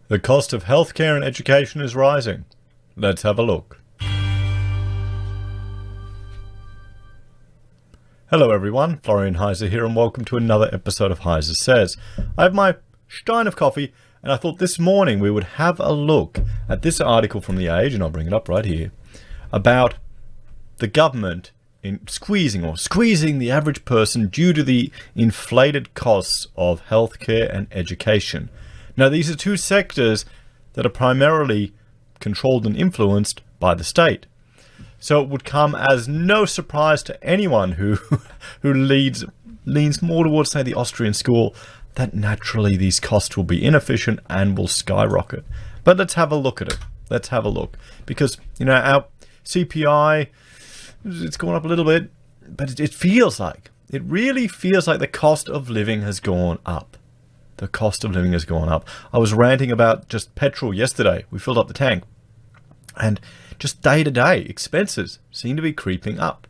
The cost of healthcare and education is rising. Let's have a look. Hello everyone, Florian Heise here and welcome to another episode of Heise Says. I have my stein of coffee and I thought this morning we would have a look at this article from The Age, and I'll bring it up right here, about the government in squeezing the average person due to the inflated costs of healthcare and education. Now, these are two sectors that are primarily controlled and influenced by the state. So it would come as no surprise to anyone who leans more towards, say, the Austrian school, that naturally these costs will be inefficient and will skyrocket. But let's have a look at it. Let's have a look. Because, our CPI, it's gone up a little bit, but it really feels like the cost of living has gone up. The cost of living has gone up. I was ranting about just petrol yesterday. We filled up the tank. And just day-to-day expenses seem to be creeping up.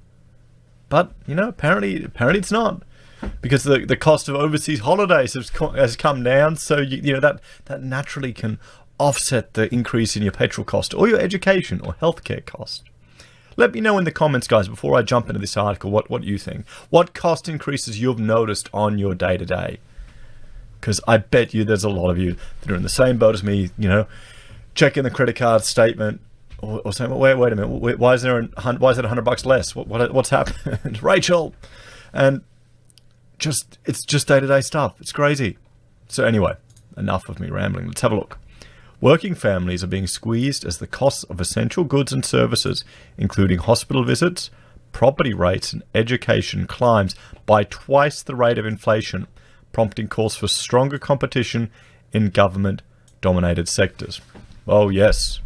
But, apparently it's not. Because the cost of overseas holidays has come down. So, that naturally can offset the increase in your petrol cost or your education or healthcare cost. Let me know in the comments, guys, before I jump into this article, what you think. What cost increases you've noticed on your day-to-day? Because I bet you there's a lot of you that are in the same boat as me, checking the credit card statement or saying, well, wait a minute, why is it $100 less? What's happened? Rachel! And it's just day-to-day stuff. It's crazy. So anyway, enough of me rambling. Let's have a look. Working families are being squeezed as the costs of essential goods and services, including hospital visits, property rates, and education climbs by twice the rate of inflation, prompting calls for stronger competition in government-dominated sectors. Oh, yes.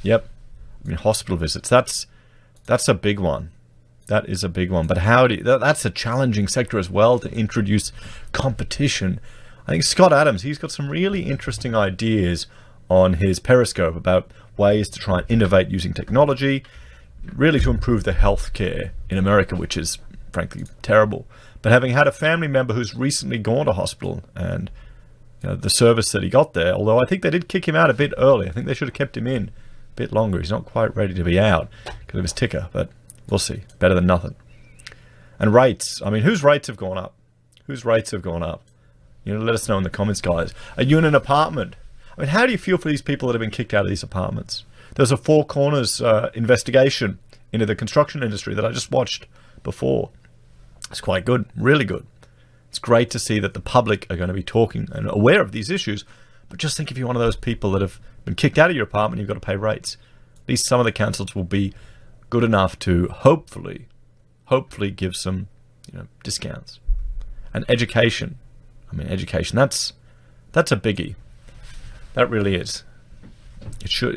Yep. Hospital visits. That's a big one. That is a big one. But that's a challenging sector as well to introduce competition. I think Scott Adams, he's got some really interesting ideas on his Periscope about ways to try and innovate using technology, really to improve the healthcare in America, which is frankly terrible. But having had a family member who's recently gone to hospital and the service that he got there, although I think they did kick him out a bit early. I think they should have kept him in a bit longer. He's not quite ready to be out because of his ticker, but we'll see. Better than nothing. And rates. Whose rates have gone up? Whose rates have gone up? Let us know in the comments, guys. Are you in an apartment? How do you feel for these people that have been kicked out of these apartments? There's a Four Corners investigation into the construction industry that I just watched before. It's quite good, really good. It's great to see that the public are going to be talking and aware of these issues. But just think if you're one of those people that have been kicked out of your apartment, you've got to pay rates. At least some of the councils will be good enough to hopefully give some discounts. And education. Education, that's a biggie. That really is. It should,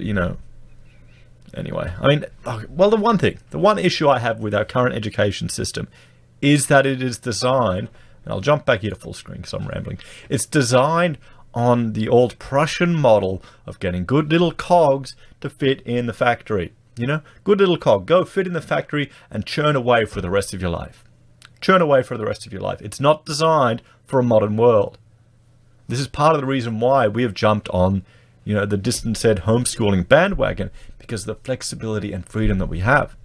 Anyway, the one issue I have with our current education system is that it is designed, and I'll jump back here to full screen because I'm rambling. It's designed on the old Prussian model of getting good little cogs to fit in the factory. Good little cog, go fit in the factory and churn away for the rest of your life. Churn away for the rest of your life. It's not designed for a modern world. This is part of the reason why we have jumped on, the distance ed homeschooling bandwagon, because of the flexibility and freedom that we have.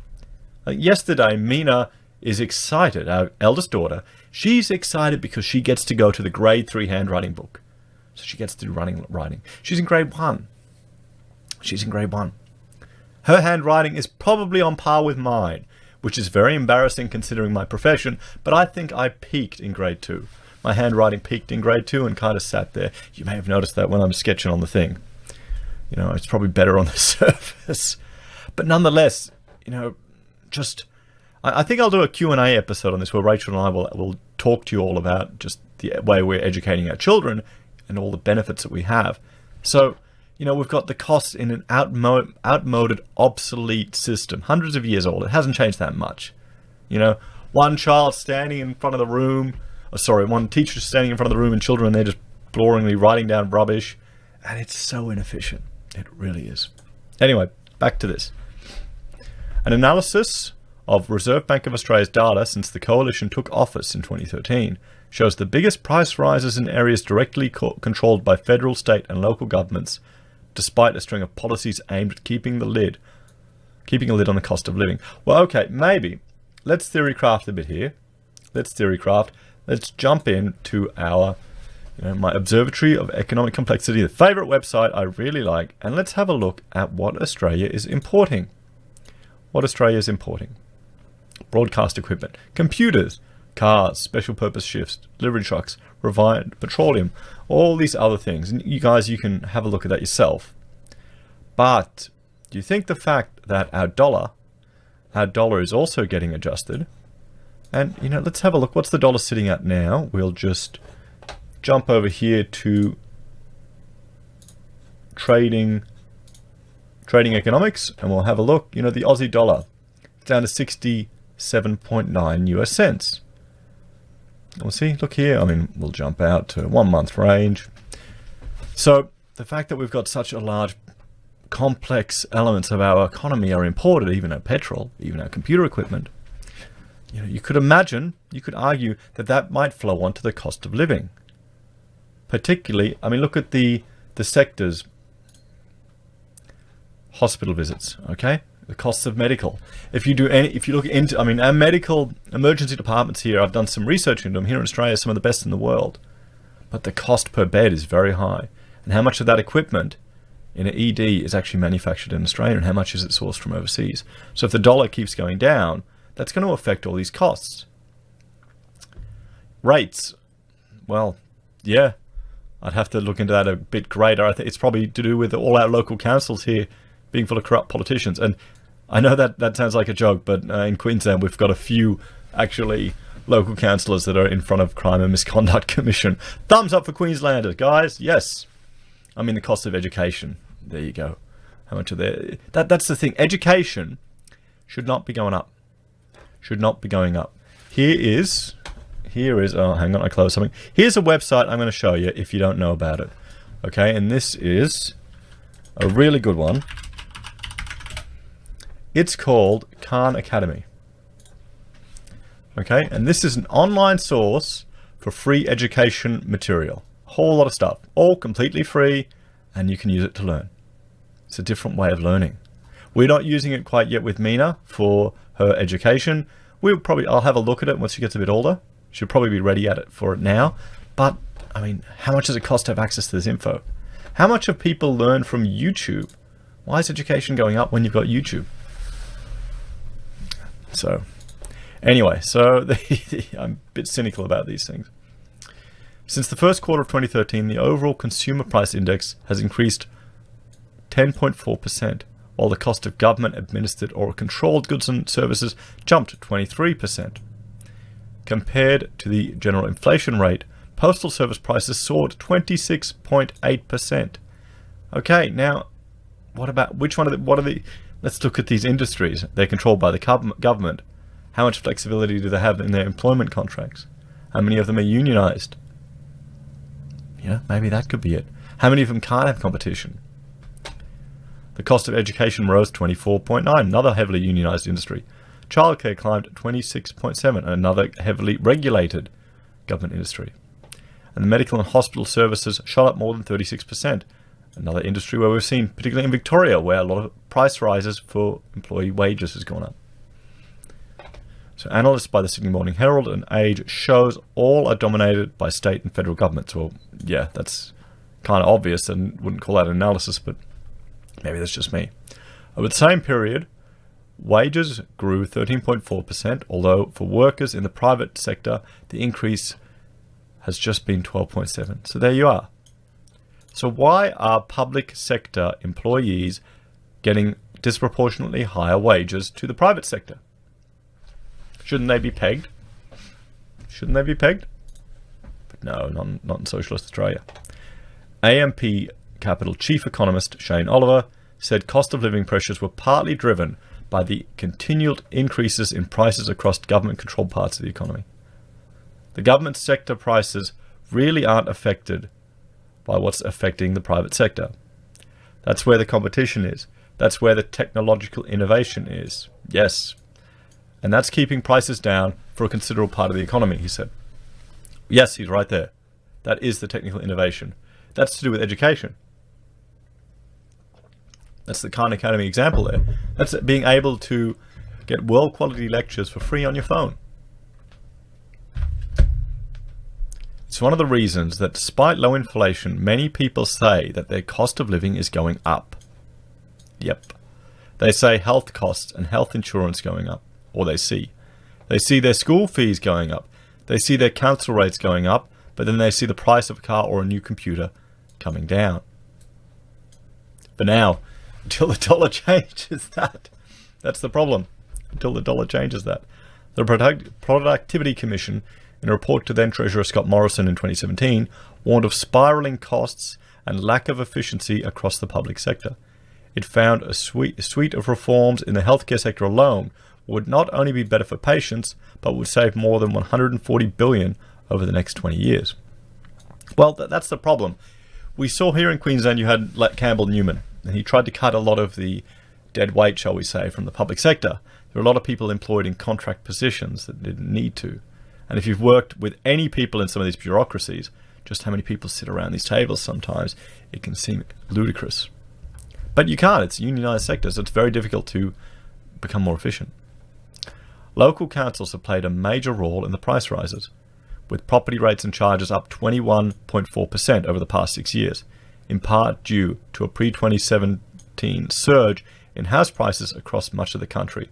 Yesterday, Mina is excited, our eldest daughter. She's excited because she gets to go to the grade 3 handwriting book. So she gets to do writing. She's in grade 1. Her handwriting is probably on par with mine, which is very embarrassing considering my profession, but I think I peaked in grade 2. My handwriting peaked in grade 2 and kind of sat there. You may have noticed that when I'm sketching on the thing. It's probably better on the surface. But nonetheless, I think I'll do a Q&A episode on this where Rachel and I will talk to you all about just the way we're educating our children and all the benefits that we have. So, we've got the costs in an outmoded, obsolete system, hundreds of years old. It hasn't changed that much. One child standing in front of the room, one teacher standing in front of the room and children, they're just boringly writing down rubbish. And it's so inefficient. It really is. Anyway, back to this. An analysis of Reserve Bank of Australia's data since the coalition took office in 2013 shows the biggest price rises in areas directly controlled by federal, state and local governments, despite a string of policies aimed at keeping a lid on the cost of living. Well, okay, maybe. Let's theorycraft a bit here. Let's jump into our, my Observatory of Economic Complexity, the favorite website I really like, and let's have a look at what Australia is importing. Broadcast equipment, computers, cars, special purpose shifts, delivery trucks, refined petroleum, all these other things. And you guys, you can have a look at that yourself. But do you think the fact that our dollar is also getting adjusted? And, let's have a look. What's the dollar sitting at now? We'll just jump over here to trading economics, and we'll have a look. The Aussie dollar, it's down to 67.9 US cents. We'll see, look here, we'll jump out to 1 month range. So the fact that we've got such a large complex elements of our economy are imported, even our petrol, even our computer equipment, you could argue that might flow on to the cost of living. Particularly, look at the sectors. Hospital visits, okay? The costs of medical. If you look into, our medical emergency departments here, I've done some research into them here in Australia, some of the best in the world. But the cost per bed is very high. And how much of that equipment in an ED is actually manufactured in Australia, and how much is it sourced from overseas? So if the dollar keeps going down, that's going to affect all these costs. Rates. Well, yeah, I'd have to look into that a bit greater. I think it's probably to do with all our local councils here being full of corrupt politicians. And I know that sounds like a joke, but in Queensland we've got a few actually local councillors that are in front of Crime and Misconduct Commission. Thumbs up for Queenslanders, guys. Yes. The cost of education. There you go. How much are there? That's the thing. Education should not be going up. Should not be going up. Here is, oh, hang on, I closed something. Here's a website I'm going to show you if you don't know about it. Okay, and this is a really good one. It's called Khan Academy. Okay, and this is an online source for free education material. A whole lot of stuff, all completely free, and you can use it to learn. It's a different way of learning. We're not using it quite yet with Mina for her education. I'll have a look at it once she gets a bit older. She'll probably be ready for it now. But, how much does it cost to have access to this info? How much have people learned from YouTube? Why is education going up when you've got YouTube? So, anyway, I'm a bit cynical about these things. Since the first quarter of 2013, the overall consumer price index has increased 10.4%, while the cost of government-administered or controlled goods and services jumped 23%. Compared to the general inflation rate, postal service prices soared 26.8%. Okay, now, let's look at these industries. They're controlled by the government. How much flexibility do they have in their employment contracts? How many of them are unionized? Maybe that could be it. How many of them can't have competition? The cost of education rose 24.9%, another heavily unionized industry. Childcare climbed 26.7%, another heavily regulated government industry. And the medical and hospital services shot up more than 36%, another industry where we've seen, particularly in Victoria, where a lot of price rises for employee wages has gone up. So analysts by the Sydney Morning Herald and Age shows all are dominated by state and federal governments. Well, yeah, that's kind of obvious and wouldn't call that analysis, but maybe that's just me. Over the same period, wages grew 13.4%, although for workers in the private sector, the increase has just been 12.7%. So there you are. So why are public sector employees getting disproportionately higher wages to the private sector? Shouldn't they be pegged? But no, not in socialist Australia. AMP Capital chief economist Shane Oliver said cost of living pressures were partly driven by the continual increases in prices across government-controlled parts of the economy. The government sector prices really aren't affected by what's affecting the private sector. That's where the competition is. That's where the technological innovation is. Yes. And that's keeping prices down for a considerable part of the economy, he said. Yes, he's right there. That is the technical innovation. That's to do with education. That's the Khan Academy example there. That's being able to get world quality lectures for free on your phone. It's one of the reasons that despite low inflation, many people say that their cost of living is going up. Yep. They say health costs and health insurance going up, or they see. They see their school fees going up. They see their council rates going up, but then they see the price of a car or a new computer coming down. But now, until the dollar changes that, that's the problem. Until the dollar changes that. The Productivity Commission, in a report to then Treasurer Scott Morrison in 2017, warned of spiralling costs and lack of efficiency across the public sector. It found a suite of reforms in the healthcare sector alone would not only be better for patients, but would save more than $140 billion over the next 20 years. Well, that's the problem. We saw here in Queensland you had Campbell Newman, and he tried to cut a lot of the dead weight, shall we say, from the public sector. There are a lot of people employed in contract positions that didn't need to. And if you've worked with any people in some of these bureaucracies, just how many people sit around these tables sometimes, it can seem ludicrous. But you can't. It's a unionized sector, so it's very difficult to become more efficient. Local councils have played a major role in the price rises, with property rates and charges up 21.4% over the past 6 years, in part due to a pre-2017 surge in house prices across much of the country.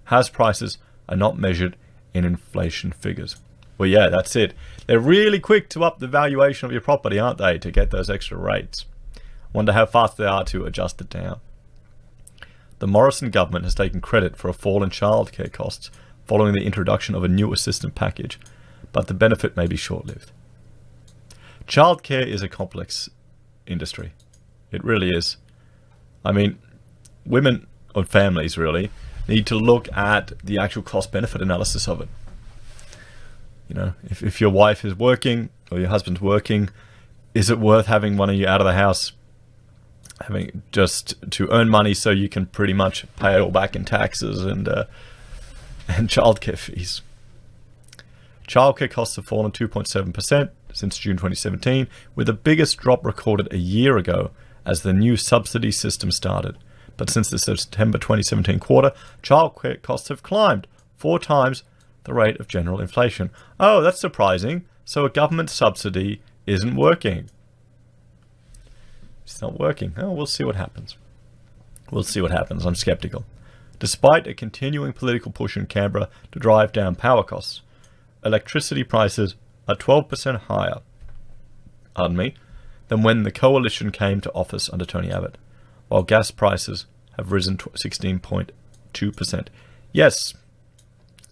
House prices are not measured in inflation figures. Well, yeah, that's it. They're really quick to up the valuation of your property, aren't they, to get those extra rates? Wonder how fast they are to adjust it down. The Morrison government has taken credit for a fall in childcare costs following the introduction of a new assistance package, but the benefit may be short-lived. Childcare is a complex industry. It really is. I mean, women or families really need to look at the actual cost-benefit analysis of it. You know, if your wife is working or your husband's working, is it worth having one of you out of the house, having just to earn money so you can pretty much pay it all back in taxes and childcare fees? Childcare costs have fallen 2.7% since June 2017, with the biggest drop recorded a year ago as the new subsidy system started. But since the September 2017 quarter, childcare costs have climbed 4 times the rate of general inflation. Oh, that's surprising. So a government subsidy isn't working. It's not working. Oh, we'll see what happens. We'll see what happens. I'm skeptical. Despite a continuing political push in Canberra to drive down power costs, electricity prices are 12% higher, than when the coalition came to office under Tony Abbott, while gas prices have risen 16.2%. Yes,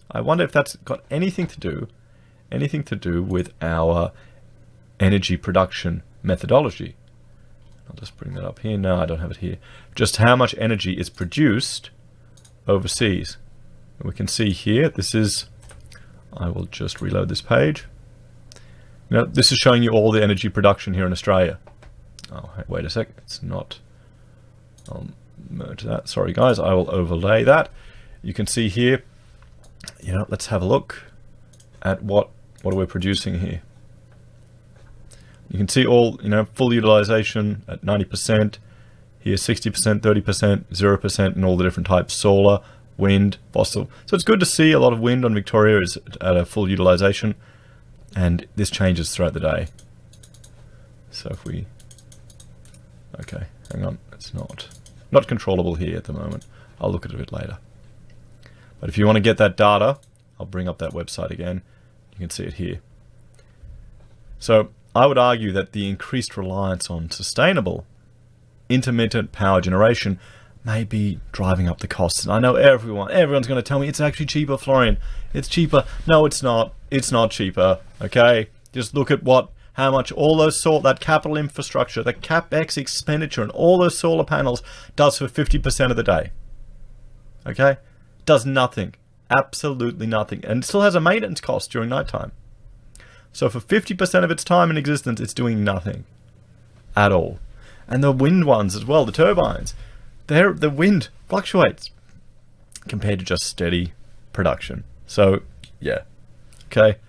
I wonder if that's got anything to do with our energy production methodology. I'll just bring that up here. No, I don't have it here. Just how much energy is produced overseas. We can see here, this is, I will just reload this page. Now, this is showing you all the energy production here in Australia. Oh, wait a sec. It's not. I'll merge that. Sorry, guys. I will overlay that. You can see here. You know, let's have a look at what are we producing here. You can see all, you know, full utilization at 90%. Here, 60%, 30%, 0%, and all the different types: solar, wind, fossil. So it's good to see a lot of wind on Victoria is at a full utilization. And this changes throughout the day. So if we, okay, hang on, it's not controllable here at the moment. I'll look at it a bit later. But if you want to get that data, I'll bring up that website again. You can see it here. So I would argue that the increased reliance on sustainable, intermittent power generation may be driving up the costs. And I know everyone's going to tell me it's actually cheaper, Florian. It's cheaper. No, it's not. It's not cheaper. Okay, just look at how much all those that capital infrastructure, the CapEx expenditure, and all those solar panels does for 50% of the day. Okay, does nothing, absolutely nothing, and it still has a maintenance cost during nighttime. So for 50% of its time in existence, it's doing nothing at all. And the wind ones as well, the turbines, the wind fluctuates compared to just steady production. So yeah, okay.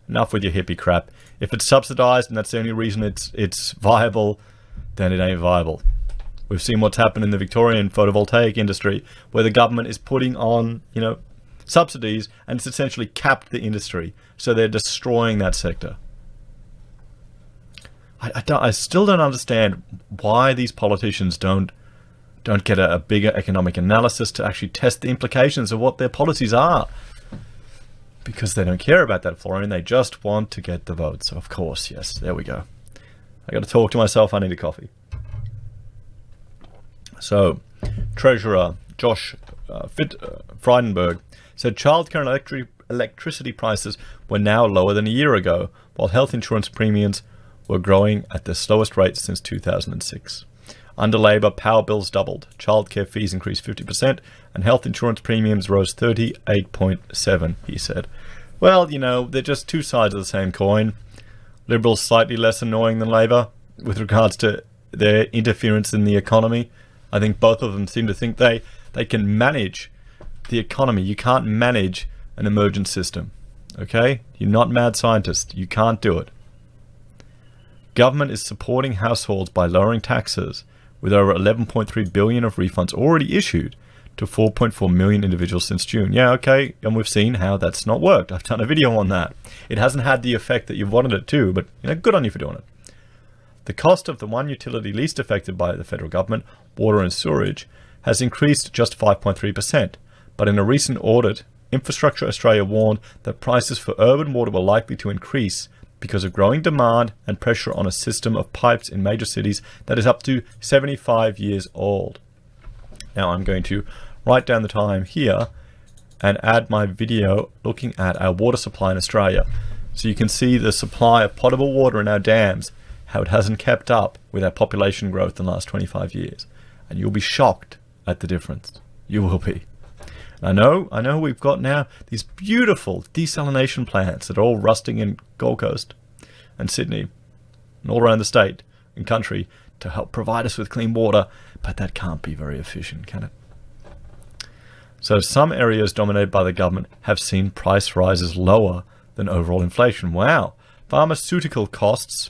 enough with your hippie crap. If it's subsidized and that's the only reason it's viable, then it ain't viable. We've seen what's happened in the Victorian photovoltaic industry, where the government is putting on, subsidies, and it's essentially capped the industry. So they're destroying that sector. I still don't understand why these politicians don't get a bigger economic analysis to actually test the implications of what their policies are. Because they don't care about that, Florian. They just want to get the votes. Of course, yes. There we go. I got to talk to myself. I need a coffee. So, Treasurer Josh Frydenberg said childcare and electricity prices were now lower than a year ago, while health insurance premiums were growing at the slowest rate since 2006. Under Labour, power bills doubled, childcare fees increased 50%, and health insurance premiums rose 38.7%, he said. Well, they're just two sides of the same coin. Liberals slightly less annoying than Labour with regards to their interference in the economy. I think both of them seem to think they can manage the economy. You can't manage an emergent system, okay? You're not mad scientists. You can't do it. Government is supporting households by lowering taxes, with over 11.3 billion of refunds already issued to 4.4 million individuals since June. Yeah, okay, and we've seen how that's not worked. I've done a video on that. It hasn't had the effect that you've wanted it to, but good on you for doing it. The cost of the one utility least affected by the federal government, water and sewerage, has increased just 5.3%. But in a recent audit, Infrastructure Australia warned that prices for urban water were likely to increase because of growing demand and pressure on a system of pipes in major cities that is up to 75 years old. Now I'm going to write down the time here and add my video looking at our water supply in Australia. So you can see the supply of potable water in our dams, how it hasn't kept up with our population growth in the last 25 years. And you'll be shocked at the difference. You will be. And I know we've got now these beautiful desalination plants that are all rusting in Gold Coast and Sydney and all around the state and country to help provide us with clean water, but that can't be very efficient, can it? So some areas dominated by the government have seen price rises lower than overall inflation. Wow. Pharmaceutical costs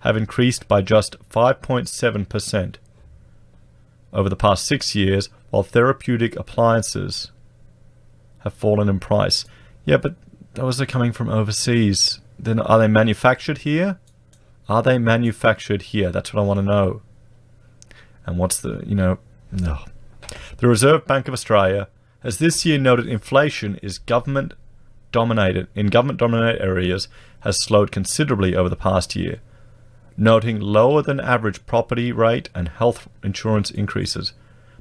have increased by just 5.7% over the past 6 years, while therapeutic appliances have fallen in price. Yeah, but those are coming from overseas. Then are they manufactured here? Are they manufactured here? That's what I want to know. And what's no. The Reserve Bank of Australia has this year noted inflation is government-dominated areas has slowed considerably over the past year, noting lower than average property rate and health insurance increases.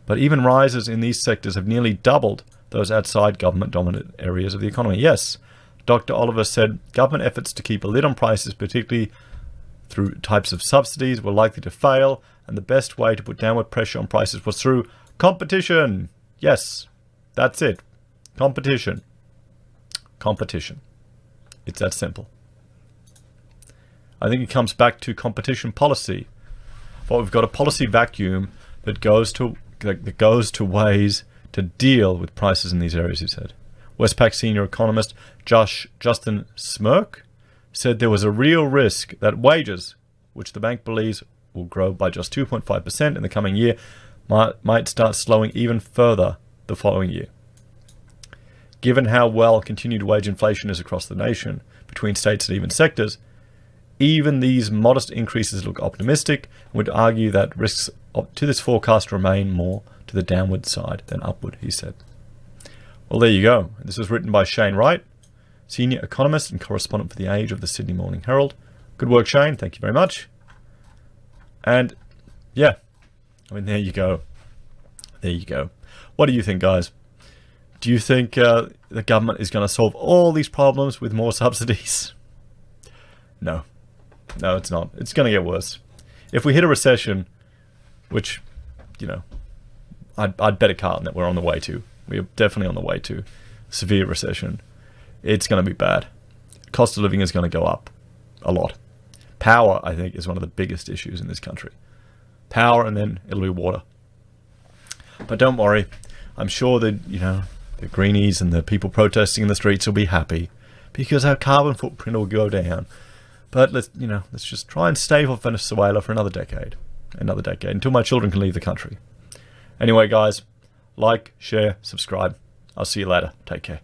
But even rises in these sectors have nearly doubled those outside government-dominant areas of the economy. Yes, Dr. Oliver said government efforts to keep a lid on prices, particularly through types of subsidies, were likely to fail, and the best way to put downward pressure on prices was through competition. Yes, that's it. Competition. Competition. It's that simple. I think it comes back to competition policy. Well, we've got a policy vacuum that goes to ways to deal with prices in these areas, he said. Westpac senior economist Justin Smirk said there was a real risk that wages, which the bank believes will grow by just 2.5% in the coming year, might start slowing even further the following year. Given how well continued wage inflation is across the nation, between states and even sectors, even these modest increases look optimistic and would argue that risks to this forecast remain more to the downward side than upward, he said. Well, there you go. This was written by Shane Wright, senior economist and correspondent for The Age of the Sydney Morning Herald. Good work, Shane. Thank you very much. And yeah, there you go. There you go. What do you think, guys? Do you think the government is going to solve all these problems with more subsidies? No. No, it's not. It's going to get worse. If we hit a recession, which, I'd bet a carton that we're on the way to. We're definitely on the way to severe recession. It's going to be bad. Cost of living is going to go up a lot. Power, I think, is one of the biggest issues in this country. Power, and then it'll be water. But don't worry. I'm sure that, the greenies and the people protesting in the streets will be happy because our carbon footprint will go down. But let's just try and stave off Venezuela for another decade, until my children can leave the country. Anyway, guys, like, share, subscribe. I'll see you later. Take care.